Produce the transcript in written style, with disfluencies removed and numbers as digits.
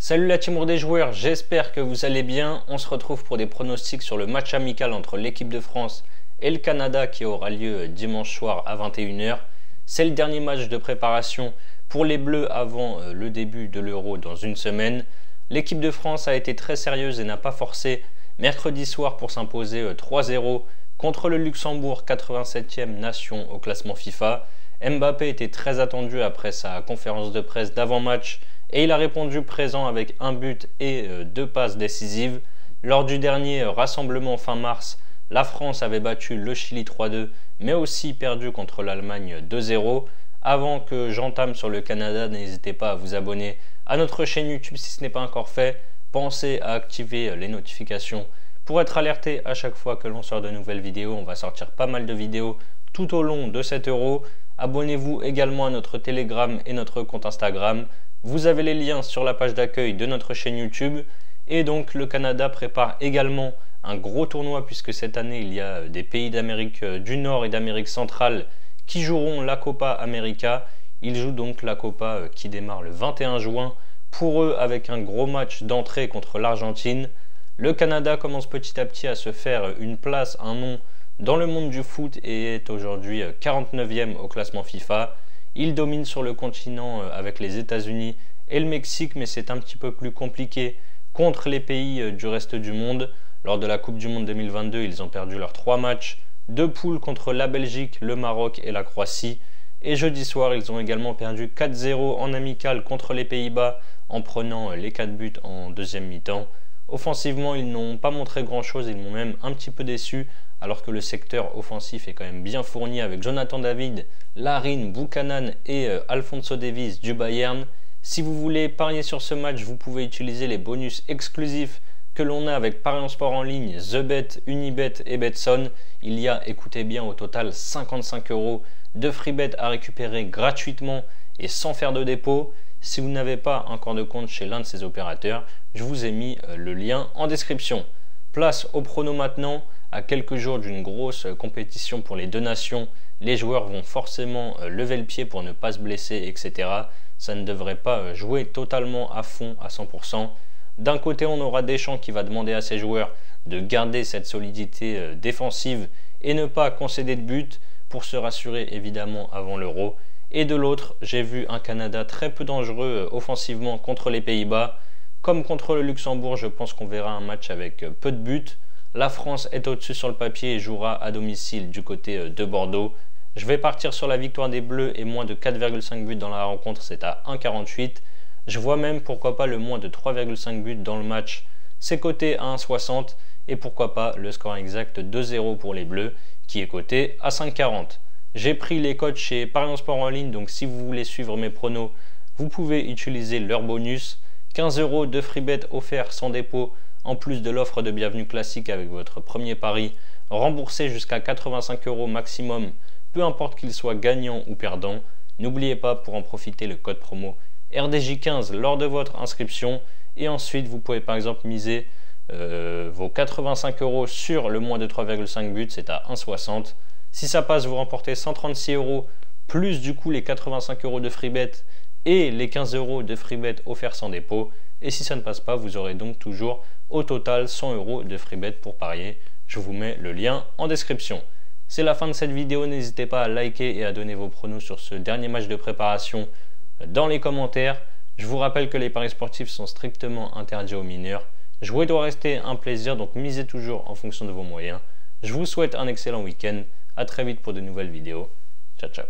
Salut la team des joueurs, j'espère que vous allez bien. On se retrouve pour des pronostics sur le match amical entre l'équipe de France et le Canada qui aura lieu dimanche soir à 21 h. C'est le dernier match de préparation pour les Bleus avant le début de l'Euro dans une semaine. L'équipe de France a été très sérieuse et n'a pas forcé mercredi soir pour s'imposer 3-0 contre le Luxembourg, 87e nation au classement FIFA. Mbappé était très attendu après sa conférence de presse d'avant-match et il a répondu présent avec un but et deux passes décisives. Lors du dernier rassemblement fin mars, la France avait battu le Chili 3-2 mais aussi perdu contre l'Allemagne 2-0. Avant que j'entame sur le Canada, n'hésitez pas à vous abonner à notre chaîne YouTube si ce n'est pas encore fait. Pensez à activer les notifications pour être alerté à chaque fois que l'on sort de nouvelles vidéos. On va sortir pas mal de vidéos tout au long de cet Euro. Abonnez-vous également à notre Telegram et notre compte Instagram. Vous avez les liens sur la page d'accueil de notre chaîne YouTube. Et donc le Canada prépare également un gros tournoi puisque cette année il y a des pays d'Amérique du Nord et d'Amérique centrale qui joueront la Copa América. Ils jouent donc la Copa qui démarre le 21 juin pour eux avec un gros match d'entrée contre l'Argentine. Le Canada commence petit à petit à se faire une place, un nom dans le monde du foot et est aujourd'hui 49e au classement FIFA. Il domine sur le continent avec les États-Unis et le Mexique, mais c'est un petit peu plus compliqué contre les pays du reste du monde. Lors de la Coupe du Monde 2022, ils ont perdu leurs 3 matchs de poule contre la Belgique, le Maroc et la Croatie. Et jeudi soir, ils ont également perdu 4-0 en amical contre les Pays-Bas en prenant les 4 buts en deuxième mi-temps. Offensivement, ils n'ont pas montré grand-chose, ils m'ont même un petit peu déçu, alors que le secteur offensif est quand même bien fourni avec Jonathan David, Larin, Buchanan et Alphonso Davies du Bayern. Si vous voulez parier sur ce match, vous pouvez utiliser les bonus exclusifs que l'on a avec Paris en Sport en ligne, TheBet, Unibet et Betson. Il y a, écoutez bien, au total 55 € de free bet à récupérer gratuitement et sans faire de dépôt. Si vous n'avez pas encore de compte chez l'un de ces opérateurs, je vous ai mis le lien en description. Place au prono maintenant. À quelques jours d'une grosse compétition pour les deux nations, les joueurs vont forcément lever le pied pour ne pas se blesser, etc. Ça ne devrait pas jouer totalement à fond, à 100%. D'un côté, on aura Deschamps qui va demander à ses joueurs de garder cette solidité défensive et ne pas concéder de but pour se rassurer évidemment avant l'Euro. Et de l'autre, j'ai vu un Canada très peu dangereux offensivement contre les Pays-Bas. Comme contre le Luxembourg, je pense qu'on verra un match avec peu de buts. La France est au-dessus sur le papier et jouera à domicile du côté de Bordeaux. Je vais partir sur la victoire des Bleus et moins de 4,5 buts dans la rencontre, c'est à 1,48. Je vois même pourquoi pas le moins de 3,5 buts dans le match, c'est coté à 1,60. Et pourquoi pas le score exact 2-0 pour les Bleus qui est coté à 5,40. J'ai pris les codes chez Paris en Sport en ligne, donc si vous voulez suivre mes pronos, vous pouvez utiliser leur bonus. 15 € de free bet offert sans dépôt, en plus de l'offre de bienvenue classique avec votre premier pari, remboursé jusqu'à 85 € maximum, peu importe qu'il soit gagnant ou perdant. N'oubliez pas pour en profiter le code promo RDJ15 lors de votre inscription. Et ensuite, vous pouvez par exemple miser vos 85 € sur le moins de 3,5 buts, c'est à 1,60. Si ça passe, vous remportez 136 € plus du coup les 85 € de free bet et les 15 € de free bet offerts sans dépôt. Et si ça ne passe pas, vous aurez donc toujours au total 100 € de free bet pour parier. Je vous mets le lien en description. C'est la fin de cette vidéo, n'hésitez pas à liker et à donner vos pronos sur ce dernier match de préparation dans les commentaires. Je vous rappelle que les paris sportifs sont strictement interdits aux mineurs. Jouer doit rester un plaisir, donc misez toujours en fonction de vos moyens. Je vous souhaite un excellent week-end. À très vite pour de nouvelles vidéos. Ciao, ciao.